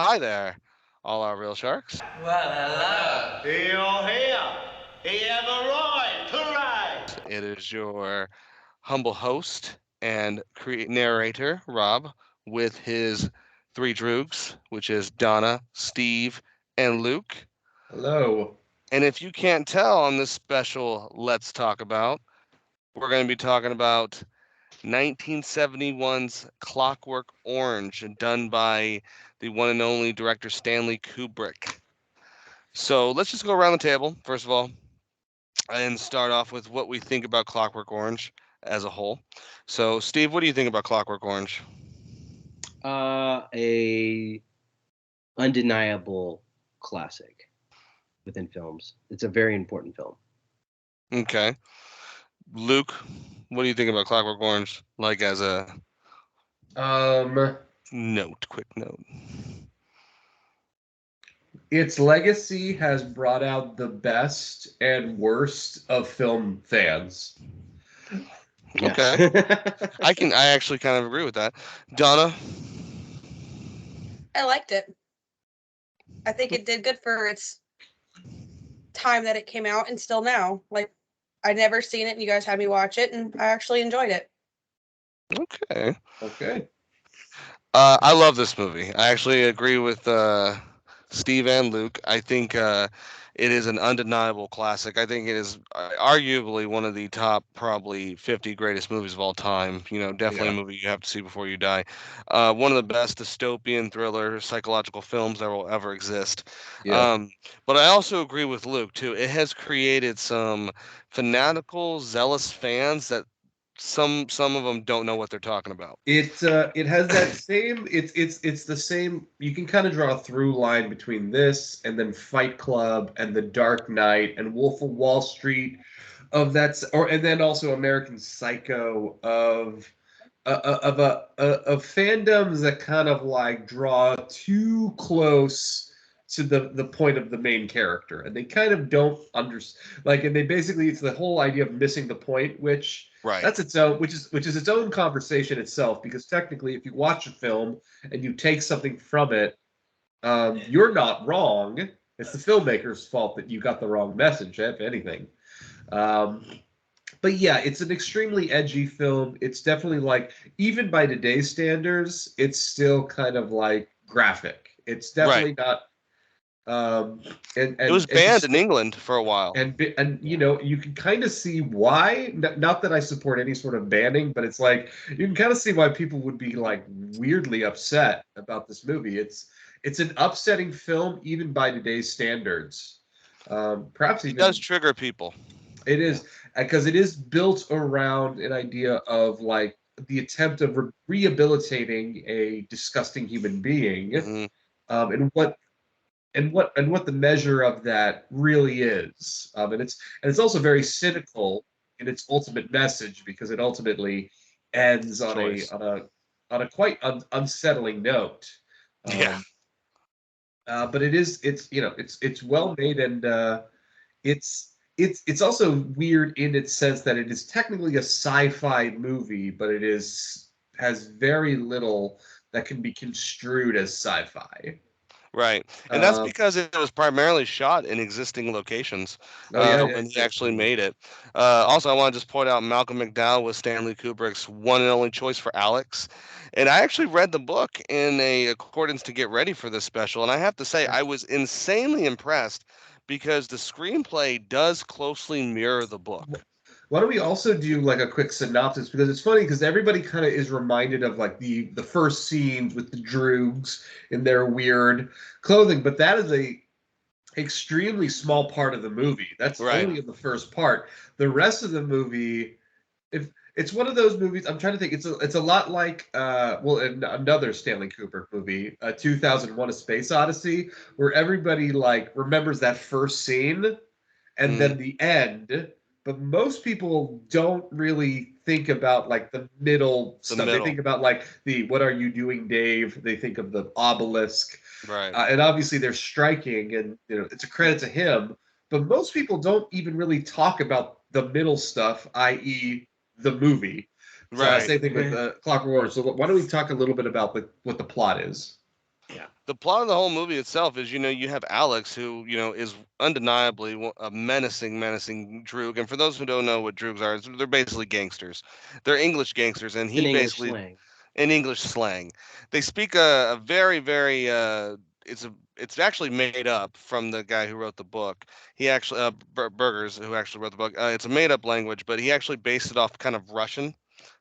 hi there, all our real sharks. Well, hello. You're here. You have a right to ride. It is your humble host and narrator, Rob, with his three droogs, which is Donna, Steve, and Luke. Hello. And if you can't tell on this special Let's Talk About, we're going to be talking about 1971's Clockwork Orange, done by the one and only director Stanley Kubrick. So let's just go around the table, first of all, and start off with what we think about Clockwork Orange as a whole. So, Steve, what do you think about Clockwork Orange? A undeniable classic within films. It's a very important film. Okay. Luke, what do you think about Clockwork Orange? Like as a quick note. Its legacy has brought out the best and worst of film fans. Okay. I actually kind of agree with that. Donna? I liked it. I think it did good for its time that it came out and still now. Like, I'd never seen it and you guys had me watch it and I actually enjoyed it. Okay. I love this movie. I actually agree with Steve and Luke. I think it is an undeniable classic. I think it is arguably one of the top probably 50 greatest movies of all time. Definitely a movie you have to see before you die. One of the best dystopian thriller psychological films that will ever exist. Yeah. But I also agree with Luke too. It has created some fanatical, zealous fans that some of them don't know what they're talking about. It has that same. It's the same. You can kind of draw a through line between this and then Fight Club and The Dark Knight and Wolf of Wall Street, and then also American Psycho of fandoms that kind of like draw too close to the point of the main character, and they kind of don't understand. And they basically, it's the whole idea of missing the point, which. Right. That's its own, which is its own conversation itself. Because technically, if you watch a film and you take something from it, you're not wrong. It's the filmmaker's fault that you got the wrong message, if anything. But yeah, it's an extremely edgy film. It's definitely even by today's standards, it's still kind of graphic. It's definitely not. It was banned in England for a while, and you can kind of see why. Not that I support any sort of banning, but it's you can kind of see why people would be weirdly upset about this movie. It's an upsetting film even by today's standards. Perhaps even it does trigger people. It is because it is built around an idea of the attempt of rehabilitating a disgusting human being, and what the measure of that really is, and it's also very cynical in its ultimate message, because it ultimately ends on a quite unsettling note. But it's well made, and it's also weird in its sense that it is technically a sci-fi movie, but it has very little that can be construed as sci-fi. Right, and that's because it was primarily shot in existing locations when he actually made it. Also, I want to just point out Malcolm McDowell was Stanley Kubrick's one and only choice for Alex, and I actually read the book in accordance to get ready for this special, and I have to say I was insanely impressed because the screenplay does closely mirror the book. Why don't we also do a quick synopsis, because it's funny because everybody kind of is reminded of the first scenes with the droogs in their weird clothing, but that is a extremely small part of the movie. That's only in the first part. The rest of the movie, if it's one of those movies, I'm trying to think. It's a lot like another Stanley Kubrick movie, 2001: A Space Odyssey, where everybody remembers that first scene and then the end. But most people don't really think about the middle stuff. They think about the "What are you doing, Dave?" They think of the obelisk, right? And obviously they're striking, and it's a credit to him. But most people don't even really talk about the middle stuff, i.e., the movie. So Right. Same thing with Clockwork Orange. So why don't we talk a little bit about what the plot is? Yeah. The plot of the whole movie itself is, you have Alex, who, is undeniably a menacing droog. And for those who don't know what droogs are, they're basically gangsters. They're English gangsters, and It's an he English basically, slang. in English slang, they speak a very, very, it's actually made up from the guy who wrote the book. He actually, Burgers, who actually wrote the book. It's a made up language, but he actually based it off kind of Russian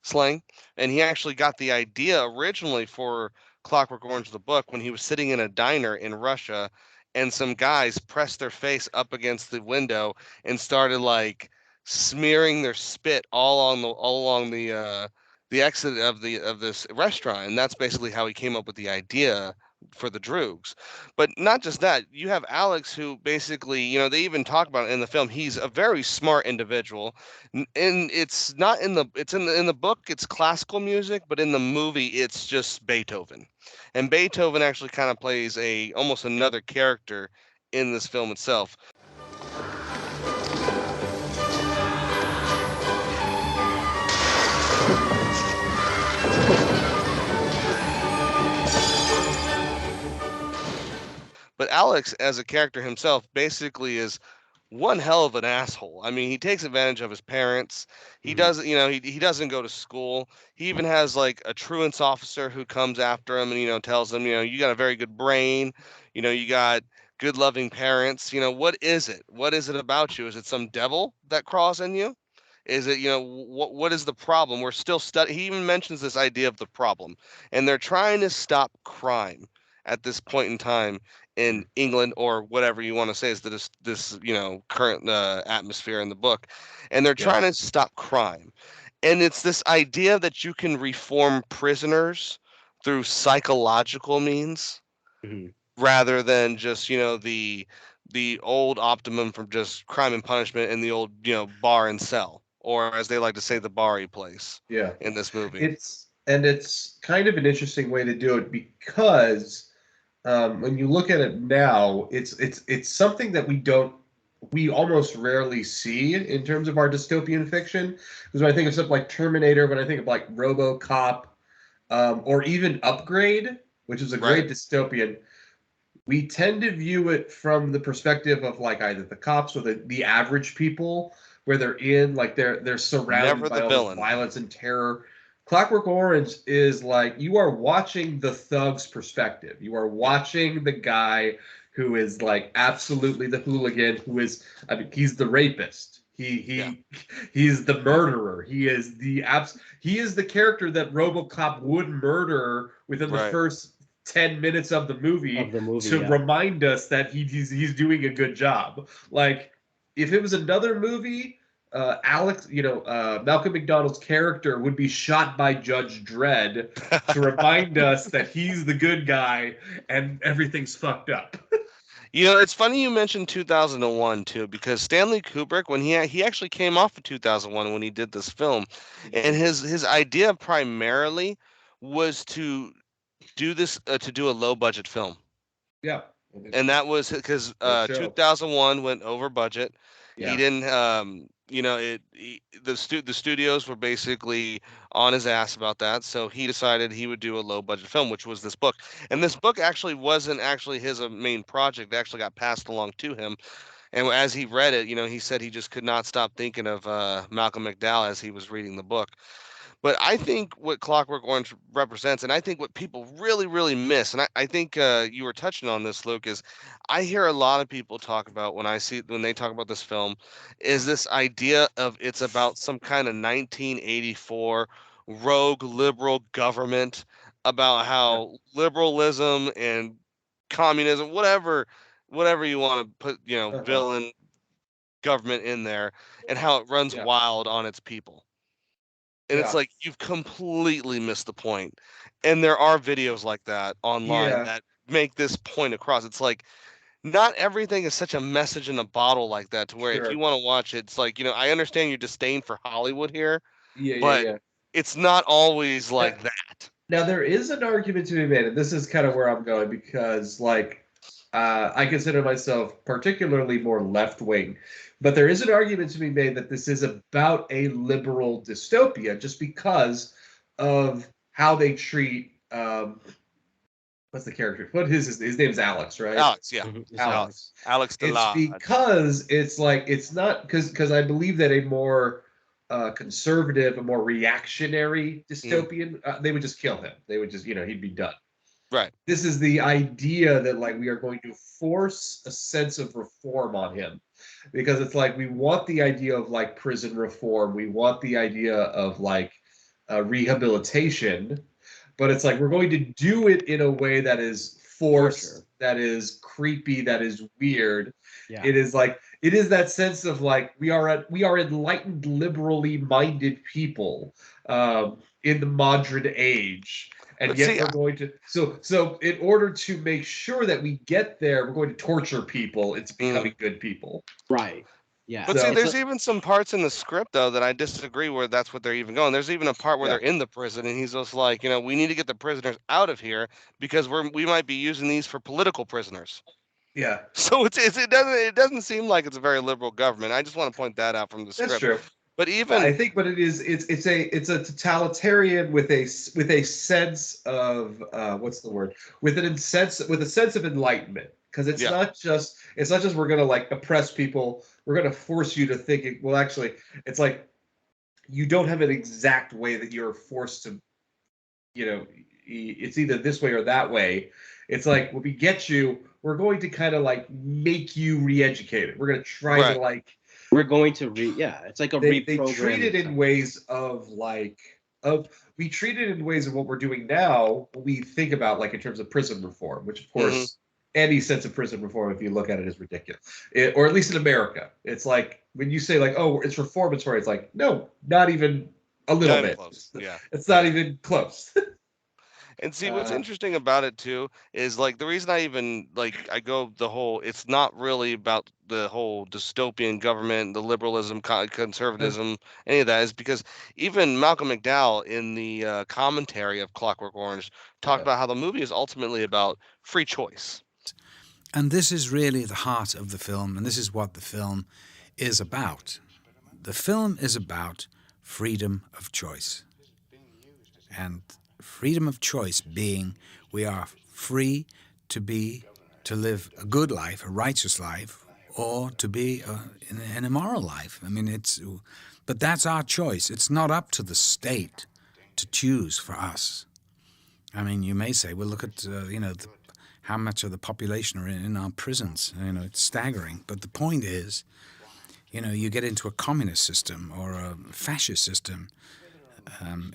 slang, and he actually got the idea originally for Clockwork Orange the book when he was sitting in a diner in Russia, and some guys pressed their face up against the window and started like smearing their spit all along the exit of this restaurant, and that's basically how he came up with the idea for the Droogs. But not just that, you have Alex, who basically, they even talk about it in the film. He's a very smart individual, and it's not in the it's in the book. It's classical music, but in the movie, it's just Beethoven, and Beethoven actually kind of plays a almost another character in this film itself. But Alex, as a character himself, basically is one hell of an asshole. I mean, he takes advantage of his parents. He doesn't, he doesn't go to school. He even has like a truants officer who comes after him and tells him, you got a very good brain. You got good loving parents. What is it? What is it about you? Is it some devil that crawls in you? Is it, what is the problem? We're still studying. He even mentions this idea of the problem, and they're trying to stop crime at this point in time in England, or whatever you want to say is this current atmosphere in the book, and they're trying to stop crime, and it's this idea that you can reform prisoners through psychological means Mhm. rather than just the old optimum from just crime and punishment in the old bar and cell, or as they like to say, the Bari place. Yeah. In this movie, It's kind of an interesting way to do it because when you look at it now, it's something that we almost rarely see in terms of our dystopian fiction. Because when I think of something like Terminator, when I think of like RoboCop, or even Upgrade, which is a right? great dystopian, we tend to view it from the perspective of like either the cops or the average people, where they're surrounded Never by the all this villain. violence and terror. Clockwork Orange is like you are watching the thug's perspective. You are watching the guy who is like absolutely the hooligan, who is, I mean, he's the rapist. Yeah, He's the murderer. He is the character that RoboCop would murder within the right. first 10 minutes of the movie Of the movie, to yeah. remind us that he's doing a good job. Like, if it was another movie, Alex, Malcolm McDonald's character would be shot by Judge Dredd to remind us that he's the good guy and everything's fucked up. It's funny you mentioned 2001 too, because Stanley Kubrick, when he actually came off of 2001 when he did this film, and his idea primarily was to do a low budget film, Yeah. and that was because Good show. 2001 went over budget. He Yeah. didn't, the studios were basically on his ass about that, so he decided he would do a low budget film, which was this book. And this book actually wasn't actually his main project; it actually got passed along to him. And as he read it, he said he just could not stop thinking of Malcolm McDowell as he was reading the book. But I think what Clockwork Orange represents, and I think what people really, really miss, and I think you were touching on this, Luke, is I hear a lot of people talk about when they talk about this film, is this idea of it's about some kind of 1984 rogue liberal government, about Yeah. how liberalism and communism, whatever you want to put, Uh-huh. villain government in there, and how it runs Yeah. wild on its people. And it's Yeah. like you've completely missed the point. And there are videos like that online Yeah. that make this point across. It's like not everything is such a message in a bottle like that to where if you Sure. want to watch it, it's like, I understand your disdain for Hollywood here, Yeah. Yeah. but Yeah. it's not always Now, like that. now there is an argument to be made, and this is kind of where I'm going because, like, I consider myself particularly more left wing, but there is an argument to be made that this is about a liberal dystopia just because of how they treat what's the character? What is his name's Alex, right? Alex, yeah. It's Alex. Alex It's DeLodge. because it's like it's not because I believe that a more conservative, a more reactionary dystopian, they would just kill him. They would just, he'd be done. Right. This is the idea that like we are going to force a sense of reform on him, because it's like we want the idea of like prison reform, we want the idea of like rehabilitation, but it's like we're going to do it in a way that is forced, Torture. that is creepy, that is weird. Yeah. It is like it is that sense of like we are enlightened, liberally minded people in the modern age, and But yet see, we're going to so in order to make sure that we get there, we're going to torture people into becoming good people. Right. Yeah. But So- see, It's there's even some parts in the script though that I disagree where that's what they're even going. There's even a part where Yeah. they're in the prison and he's just like, we need to get the prisoners out of here because we might be using these for political prisoners. Yeah, So it doesn't seem like it's a very liberal government. I just want to point that out from the that's script. true. But even I think, but it's a totalitarian with a sense of what's the word, with a sense of enlightenment, because it's Yeah. not just we're gonna like oppress people, we're gonna force you to think it, well actually it's like you don't have an exact way that you're forced to, it's either this way or that way. It's like when we get you, we're going to kind of like make you re-educated. We're going to try Right. to like we're going to it's like a they reprogramming. treat it in ways of like we treat it in ways of what we're doing now when we think about like in terms of prison reform, which of course any sense of prison reform, if you look at it, is ridiculous. Or at least in America, it's like when you say like, oh, it's reformatory, it's like, no, not even a little Not even bit. close. Yeah. It's not even close. And see, what's interesting about it too is like the reason I even like I go the whole. It's not really about the whole dystopian government, the liberalism, conservatism, any of that is because even Malcolm McDowell in the commentary of Clockwork Orange talked about how the movie is ultimately about free choice. And this is really the heart of the film, and this is what the film is about. The film is about freedom of choice. And freedom of choice being we are free to live a good life, a righteous life, or to be in an immoral life. I mean, but that's our choice. It's not up to the state to choose for us. I mean, you may say, well, look at, how much of the population are in our prisons. It's staggering. But the point is, you get into a communist system or a fascist system,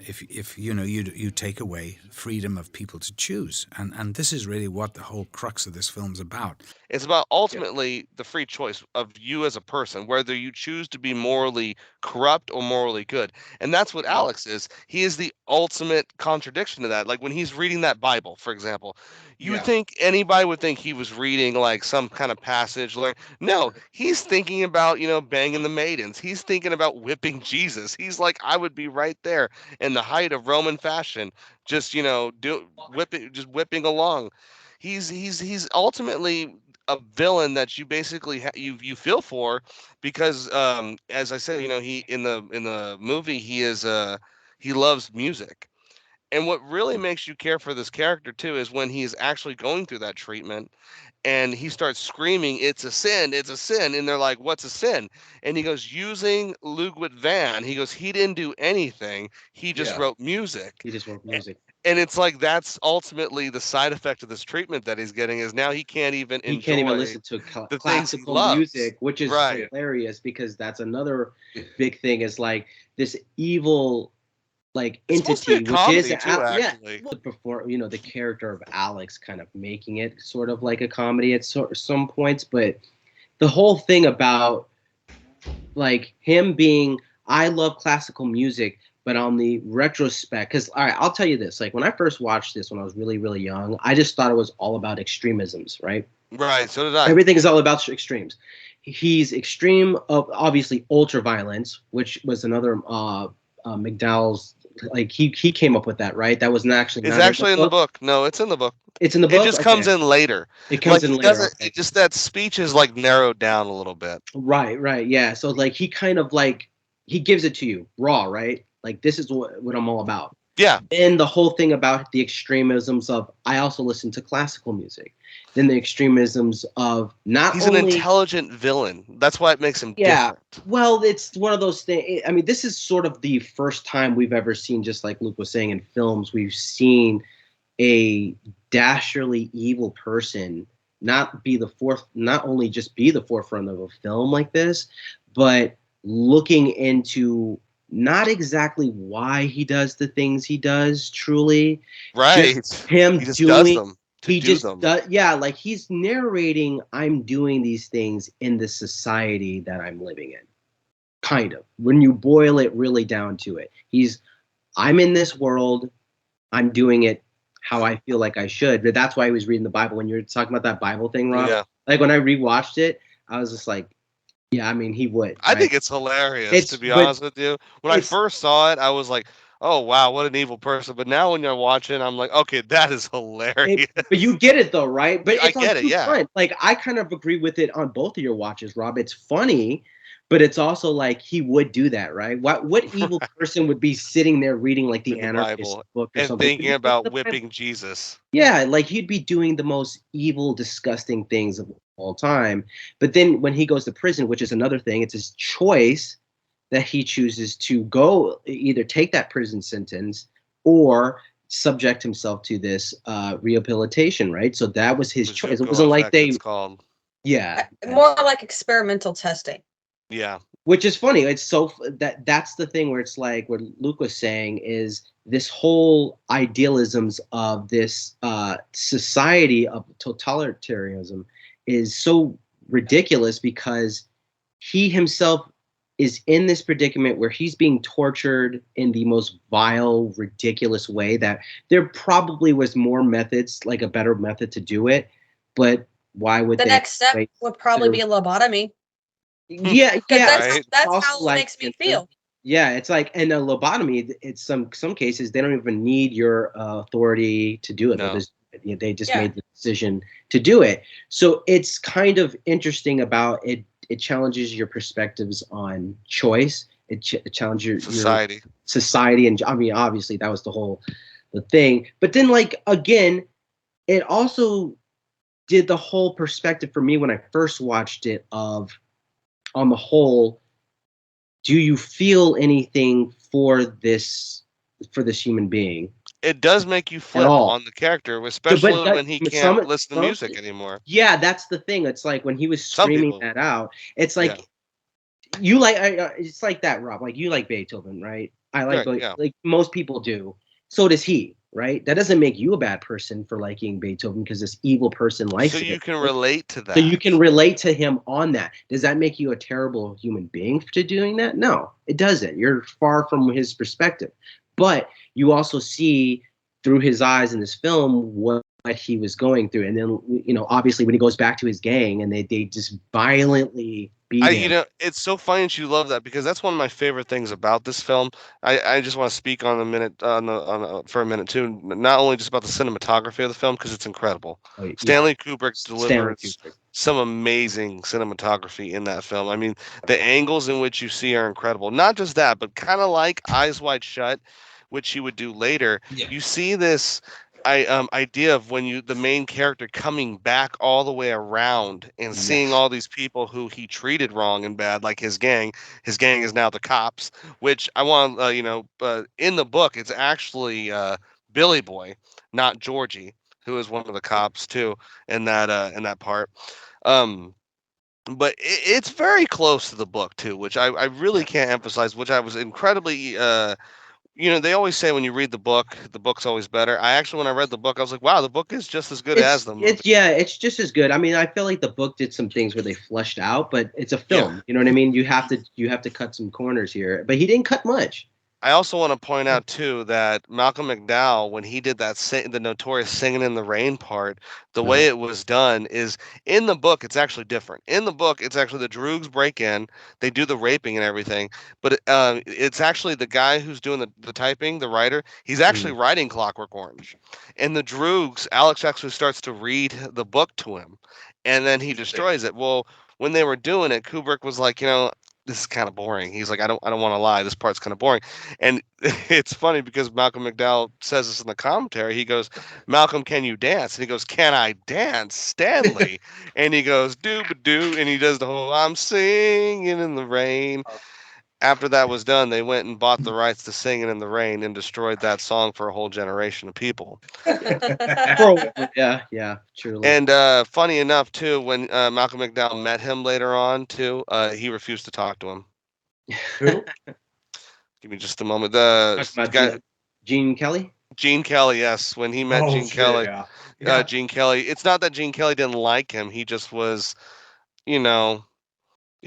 if you take away freedom of people to choose, and this is really what the whole crux of this film's about. It's about ultimately the free choice of you as a person, whether you choose to be morally corrupt or morally good. And that's what Alex is. He is the ultimate contradiction to that. Like when he's reading that Bible, for example, you would think anybody would think he was reading like some kind of passage. No, he's thinking about, banging the maidens. He's thinking about whipping Jesus. He's like, I would be right there in the height of Roman fashion, just, whipping along. He's ultimately a villain that you basically you feel for because as I said, he in the movie he loves music. And what really makes you care for this character too is when he's actually going through that treatment and he starts screaming, it's a sin, it's a sin. And they're like, what's a sin? And he goes, using Ludwig van. He goes, he didn't do anything. He just wrote music. He just wrote music. And it's like that's ultimately the side effect of this treatment that he's getting is now he can't even listen to the classical music, which is hilarious because that's another big thing is like this evil entity, which is the character of Alex kind of making it sort of like a comedy at some points, but the whole thing about like him being, I love classical music, but on the retrospect, because all right, I'll tell you this, like when I first watched this when I was really, really young, I just thought it was all about extremisms, right? Right, so did I. Everything is all about extremes. He's extreme of obviously ultra violence, which was another McDowell's, like he came up with that, right? That was actually it's actually in the book. No, it's in the book. It's in the book. It just comes in later. It comes in later. It just that speech is like narrowed down a little bit. Right, yeah. So like he kind of like he gives it to you raw, right? Like this is what I'm all about. Yeah. Then the whole thing about the extremisms of I also listen to classical music. Then the extremisms of not He's only an intelligent villain. That's why it makes him different. Well, it's one of those things. I mean, this is sort of the first time we've ever seen, just like Luke was saying, in films, we've seen a dastardly evil person not only just be the forefront of a film like this, but looking into not exactly why he does the things he does truly. Right. Just him he just does doing them to he do just them. does, yeah, like he's narrating, I'm doing these things in the society that I'm living in. Kind of. When you boil it really down to it. I'm in this world, I'm doing it how I feel like I should. But that's why I was reading the Bible. When you're talking about that Bible thing, Rob, like when I rewatched it, I was just like, yeah, I mean, he would. I think it's hilarious, to be honest with you. When I first saw it, I was like, oh, wow, what an evil person. But now when you're watching, I'm like, okay, that is hilarious. But you get it, though, right? But it's I get it, yeah. Fun. Like, I kind of agree with it on both of your watches, Rob. It's funny, but it's also like he would do that, right? What evil person would be sitting there reading like the anarchist book or and something? Thinking about whipping Jesus. Yeah, like he'd be doing the most evil, disgusting things of all time. But then when he goes to prison, which is another thing, it's his choice that he chooses to go either take that prison sentence or subject himself to this rehabilitation, right? So that was his choice. It wasn't like it's called. Yeah, more like experimental testing. Yeah, which is funny. It's so that's the thing where it's like what Luke was saying is this whole idealisms of this society of totalitarianism is so ridiculous because he himself is in this predicament where he's being tortured in the most vile, ridiculous way that there probably was more methods, like a better method to do it. But why would the next step would probably be a lobotomy? Yeah, that's how it makes me feel. Yeah, it's like in a lobotomy, it's some cases they don't even need your authority to do it. No. They just made the decision to do it. So it's kind of interesting about it. It challenges your perspectives on choice. It challenges your society, and I mean, obviously that was the thing. But then, like again, it also did the whole perspective for me when I first watched it of, on the whole, do you feel anything for this human being? It does make you flip on the character, especially when he can't listen to music anymore. Yeah, that's the thing. It's like when he was screaming that out, it's like you like it's like that, Rob. Like you like Beethoven, right? I like like most people do. So does he, right? That doesn't make you a bad person for liking Beethoven because this evil person likes it. So you can relate to that. So you can relate to him on that. Does that make you a terrible human being for doing that? No, it doesn't. You're far from his perspective. But you also see through his eyes in this film what he was going through. And then, obviously when he goes back to his gang and they just violently beat him. It's so funny that you love that because that's one of my favorite things about this film. I just want to speak on for a minute too, not only just about the cinematography of the film because it's incredible. Stanley Kubrick delivers some amazing cinematography in that film. I mean, the angles in which you see are incredible. Not just that, but kind of like Eyes Wide Shut, which he would do later. Yeah. You see this idea of when the main character coming back all the way around and seeing all these people who he treated wrong and bad, like his gang. His gang is now the cops, which I want in the book it's actually Billy Boy, not Georgie, who is one of the cops too in that part. But it's very close to the book too, which I really can't emphasize, which I was incredibly they always say when you read the book's always better. I actually, when I read the book, I was like, wow, the book is just as good as the movie. It's just as good. I mean, I feel like the book did some things where they fleshed out, but it's a film. Yeah. You know what I mean? You have to cut some corners here, but he didn't cut much. I also want to point out too that Malcolm McDowell, when he did the notorious "Singing in the Rain" part, the way it was done is in the book. It's actually different. In the book, it's actually the Droogs break in, they do the raping and everything, but it's actually the guy who's doing the typing, the writer. He's actually writing Clockwork Orange, and the Droogs, Alex actually starts to read the book to him, and then he destroys it. Well, when they were doing it, Kubrick was like, this is kind of boring. He's like, I don't want to lie. This part's kind of boring. And it's funny because Malcolm McDowell says this in the commentary. He goes, Malcolm, can you dance? And he goes, can I dance, Stanley? And he goes, doo-ba-doo. And he does the whole, I'm singing in the rain. After that was done, they went and bought the rights to Singing in the Rain and destroyed that song for a whole generation of people. Yeah, truly. And funny enough, too, when Malcolm McDowell met him later on, too, he refused to talk to him. Who? Give me just a moment. The guy, Gene Kelly? Gene Kelly, yes. When he met Gene Kelly, Gene Kelly. It's not that Gene Kelly didn't like him. He just was, he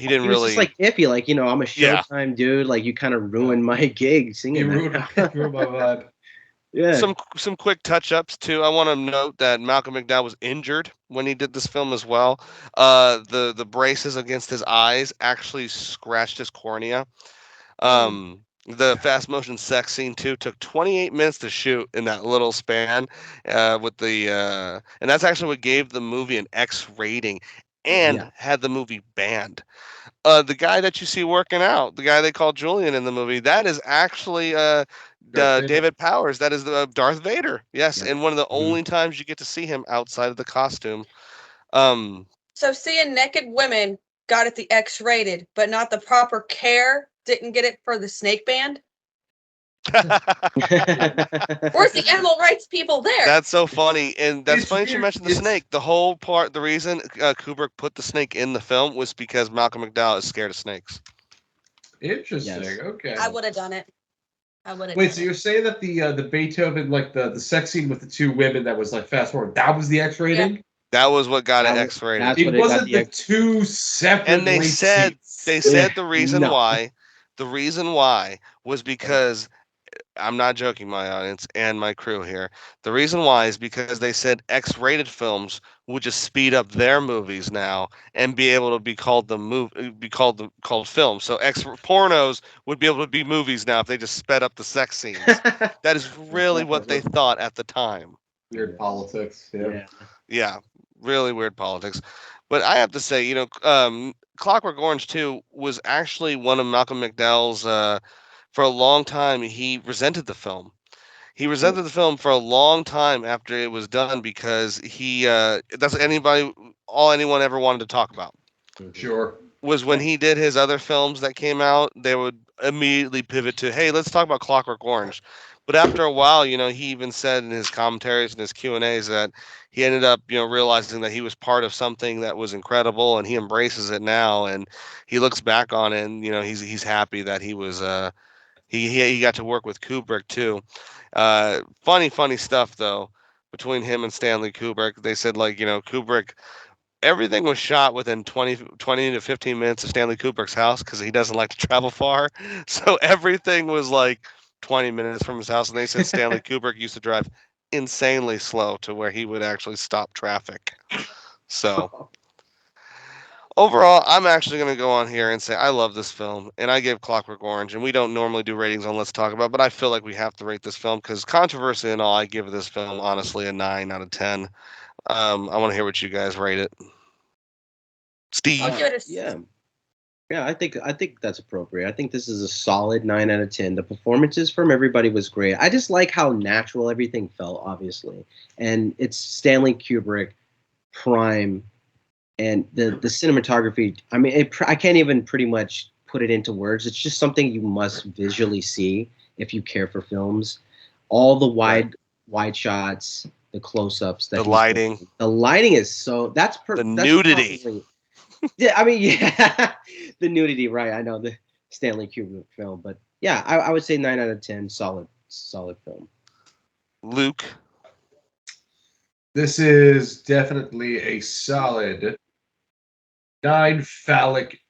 didn't really. Just like iffy, like I'm a Showtime dude. Like you kind of ruined my gig singing. You ruined my vibe. Yeah. Some quick touch ups too. I want to note that Malcolm McDowell was injured when he did this film as well. The braces against his eyes actually scratched his cornea. The fast motion sex scene too took 28 minutes to shoot in that little span, with the and that's actually what gave the movie an X rating and had the movie banned. The guy that you see working out, the guy they call Julian in the movie, that is actually David Powers. That is the Darth Vader. Yes, and one of the only times you get to see him outside of the costume. So seeing naked women got it the X rated, but not the proper care. Didn't get it for the snake band. Where's the animal rights people there? That's so funny, and that's funny you mentioned the snake. The whole part, the reason Kubrick put the snake in the film was because Malcolm McDowell is scared of snakes. Interesting. Yes. Okay. I would have done it. Wait, so you're saying that the Beethoven, like the sex scene with the two women that was like fast forward, that was the X rating? Yeah. That was what got it X rated. It wasn't the two separate. And they said the reason why. The reason why was because, I'm not joking, my audience and my crew here. The reason why is because they said X-rated films would just speed up their movies now and be able to be called called films. So X pornos would be able to be movies now if they just sped up the sex scenes. That is really what they thought at the time. Weird politics. Yeah, really weird politics. But I have to say, Clockwork Orange 2 was actually one of Malcolm McDowell's, for a long time, he resented the film. He resented the film for a long time after it was done because that's all anyone ever wanted to talk about. Sure. Was when he did his other films that came out, they would immediately pivot to, hey, let's talk about Clockwork Orange. But after a while, he even said in his commentaries and his Q&As that he ended up, realizing that he was part of something that was incredible, and he embraces it now, and he looks back on it, and he's happy that he was he got to work with Kubrick too. Funny stuff though between him and Stanley Kubrick. They said Kubrick. Everything was shot within 20 to 15 minutes of Stanley Kubrick's house because he doesn't like to travel far. So everything was like 20 minutes from his house. And they said Stanley Kubrick used to drive insanely slow to where he would actually stop traffic. So overall, I'm actually going to go on here and say I love this film, and I give Clockwork Orange, and we don't normally do ratings on Let's Talk About, but I feel like we have to rate this film because controversy and all, I give this film, honestly, a 9 out of 10. I want to hear what you guys rate it. Steve? Yeah, I think that's appropriate. I think this is a solid 9 out of 10. The performances from everybody was great. I just like how natural everything felt, obviously. And it's Stanley Kubrick, prime, and the cinematography. I mean, I can't even pretty much put it into words. It's just something you must visually see if you care for films. All the wide shots, the close-ups, the lighting. The lighting is so the nudity. Yeah, I mean, the nudity, right? I know the Stanley Kubrick film, but yeah, I would say 9 out of 10, solid film. Luke, this is definitely a solid 9 phallic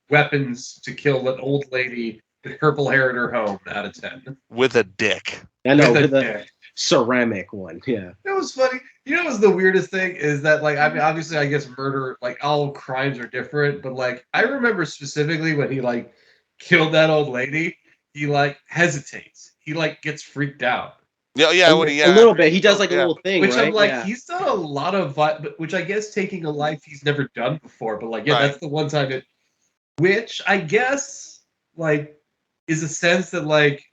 weapons to kill an old lady with purple hair in her home out of 10. With a dick. I know, with a ceramic one. Yeah. It was funny. What's the weirdest thing is that, like, I mean, obviously, I guess murder, like, all crimes are different, but, like, I remember specifically when he, like, killed that old lady, he, like, hesitates. He, like, gets freaked out. Yeah, a little bit. He does like a little thing, which right? I'm like, he's done a lot of, which I guess taking a life he's never done before. But like, that's the one time which I guess like is a sense that like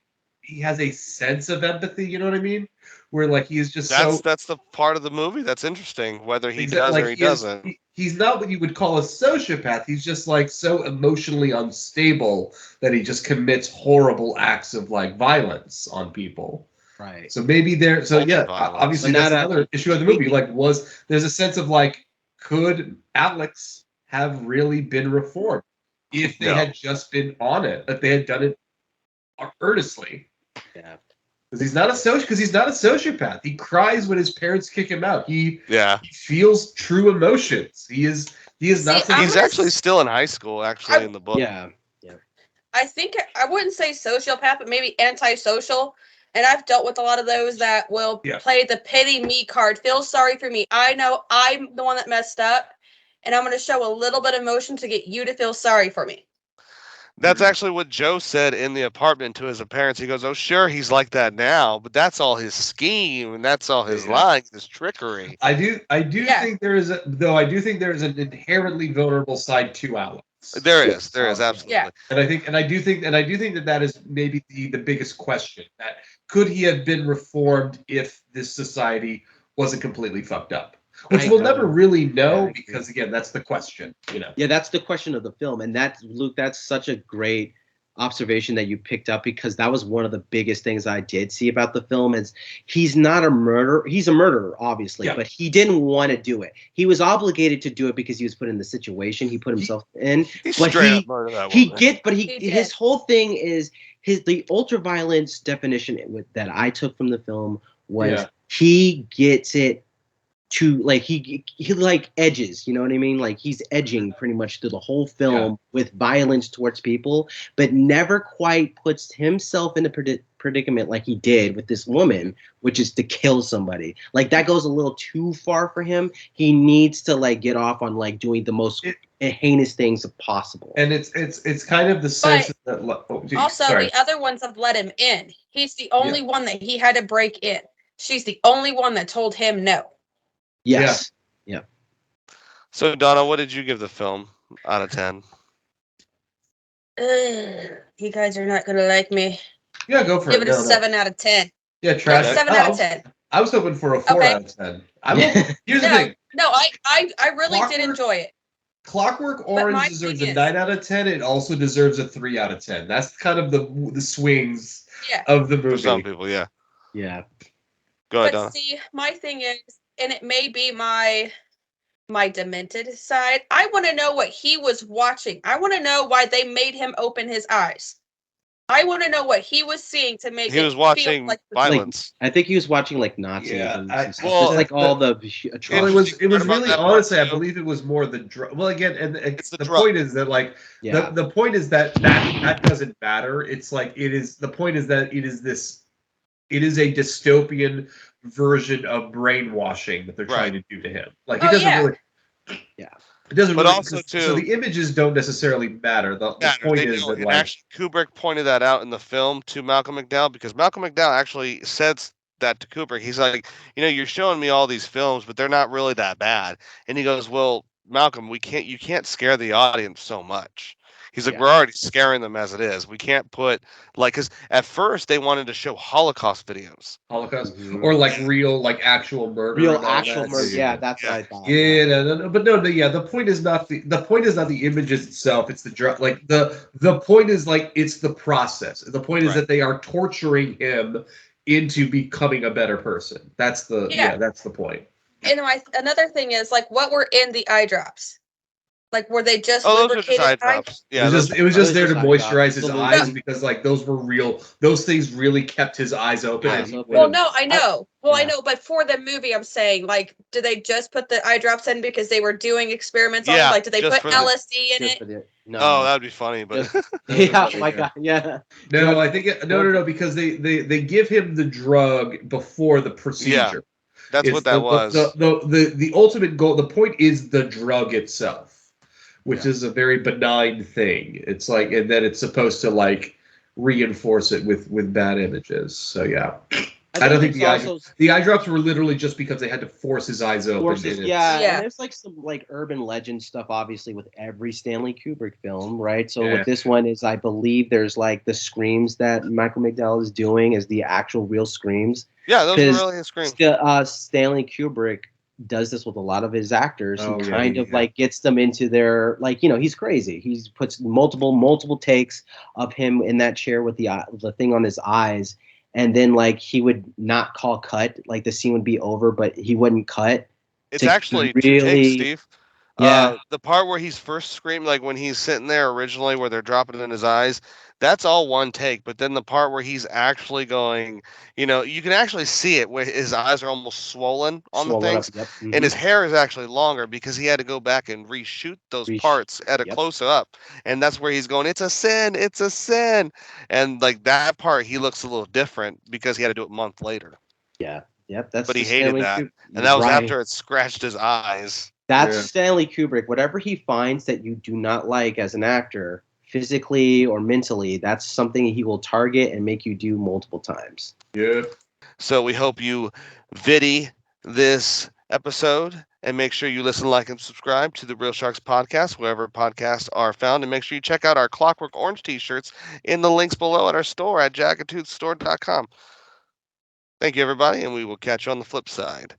he has a sense of empathy. You know what I mean? Where like he's just that's the part of the movie that's interesting, whether he does like or he doesn't. He's not what you would call a sociopath. He's just like so emotionally unstable that he just commits horrible acts of like violence on people. Right. So maybe there. So yeah, obviously that's another issue of the movie. Like, there's a sense of like, could Alex have really been reformed if they had just been on it, if they had done it earnestly? Yeah. Because he's not a sociopath. He cries when his parents kick him out. He feels true emotions. He is not. He's actually still in high school. Actually, in the book. Yeah. I think I wouldn't say sociopath, but maybe antisocial. And I've dealt with a lot of those that will play the pity me card. Feel sorry for me. I know I'm the one that messed up, and I'm going to show a little bit of emotion to get you to feel sorry for me. That's actually what Joe said in the apartment to his parents. He goes, "Oh, sure, he's like that now, but that's all his scheme, and that's all his lying, his trickery." I do think there is an inherently vulnerable side to Alex. There is absolutely. Yeah. And I do think that is maybe the biggest question. That could he have been reformed if this society wasn't completely fucked up? Which we'll never really know because again, that's the question, you know. Yeah, that's the question of the film. And Luke, that's such a great observation that you picked up, because that was one of the biggest things I did see about the film is he's not a murderer. He's a murderer, obviously, but he didn't want to do it. He was obligated to do it because he was put in the situation he put himself in. His whole thing is the ultraviolence definition that I took from the film was he gets it to like he like edges, you know what I mean? Like he's edging pretty much through the whole film with violence towards people, but never quite puts himself in a predicament like he did with this woman, which is to kill somebody. Like that goes a little too far for him. He needs to like get off on like doing the most heinous things possible. And it's kind of the sense that the other ones have let him in. He's the only one that he had to break in. She's the only one that told him no. Yes. Yeah. So Donna, what did you give the film out of 10? You guys are not gonna like me. Yeah, go for it. Give it a 7 out of 10. Yeah, trash. 7 out of 10. I was hoping for a 4 out of 10. Here's the thing. No, I really did enjoy it. Clockwork Orange deserves a 9 out of 10. It also deserves a 3 out of 10. That's kind of the swings of the movie. For some people, yeah. Go ahead, Donna. See, my thing is, and it may be my demented side, I want to know what he was watching. I want to know why they made him open his eyes. I want to know what he was seeing to make he was watching like violence. I think he was watching like Nazi. All the atrocities. It was really honestly, I believe it was more the drug. Well, again, and the point is that like the point is that doesn't matter. It's like the point is that it is a dystopian version of brainwashing that they're trying to do to him. Like it doesn't really. It doesn't. But really, also too, so the images don't necessarily matter. The point is that like actually Kubrick pointed that out in the film to Malcolm McDowell, because Malcolm McDowell actually says that to Kubrick. He's like, you're showing me all these films, but they're not really that bad. And he goes, well, Malcolm, you can't scare the audience so much. He's like, we're already scaring them as it is. We can't put because at first they wanted to show Holocaust videos. Or like real, like actual murder. Murder. Yeah, that's what I thought. The point is not the images itself. It's the drug. Like the point is like it's the process. The point is that they are torturing him into becoming a better person. That's that's the point. And another thing is like what were in the eye drops. Like, were they just lubricated eye drops? Yeah, it was just there to moisturize his eyes because, like, those were real. Those things really kept his eyes open. Well, no, I know. I know, but for the movie, I'm saying, like, did they just put the eye drops in because they were doing experiments on them? Like, did they put LSD in it? No, that'd be funny, but my God, No, I think no, because they give him the drug before the procedure. Yeah, that's what that was. The ultimate goal. The point is the drug itself. Which is a very benign thing. It's like, and then it's supposed to like reinforce it with bad images. So yeah. I don't think the eye drops were literally just because they had to force his eyes open. And there's like some like urban legend stuff, obviously, with every Stanley Kubrick film, right? So with this one is, I believe there's like the screams that Michael McDowell is doing is the actual real screams. Yeah, those are really his screams. Stanley Kubrick does this with a lot lot of his actors. He kind of like gets them into their, like, you know, he's crazy. He puts multiple takes of him in that chair with the thing on his eyes. And then, like, he would not call cut. Like, the scene would be over, but he wouldn't cut. It's actually really 2 takes, Steve. Yeah. The part where he's first screaming, like when he's sitting there originally, where they're dropping it in his eyes, that's all 1 take. But then the part where he's actually going, you know, you can actually see it where his eyes are almost swollen on the things, and his hair is actually longer because he had to go back and reshoot those parts at a closer up, and that's where he's going, it's a sin, and like that part he looks a little different because he had to do it a month later. Yeah. Yep. That's but he hated that, and that was after it scratched his eyes. That's Stanley Kubrick. Whatever he finds that you do not like as an actor, physically or mentally, that's something he will target and make you do multiple times. Yeah. So we hope you vidi this episode, and make sure you listen, like, and subscribe to the Real Sharks podcast, wherever podcasts are found. And make sure you check out our Clockwork Orange t-shirts in the links below at our store at jacketoothstore.com. Thank you, everybody, and we will catch you on the flip side.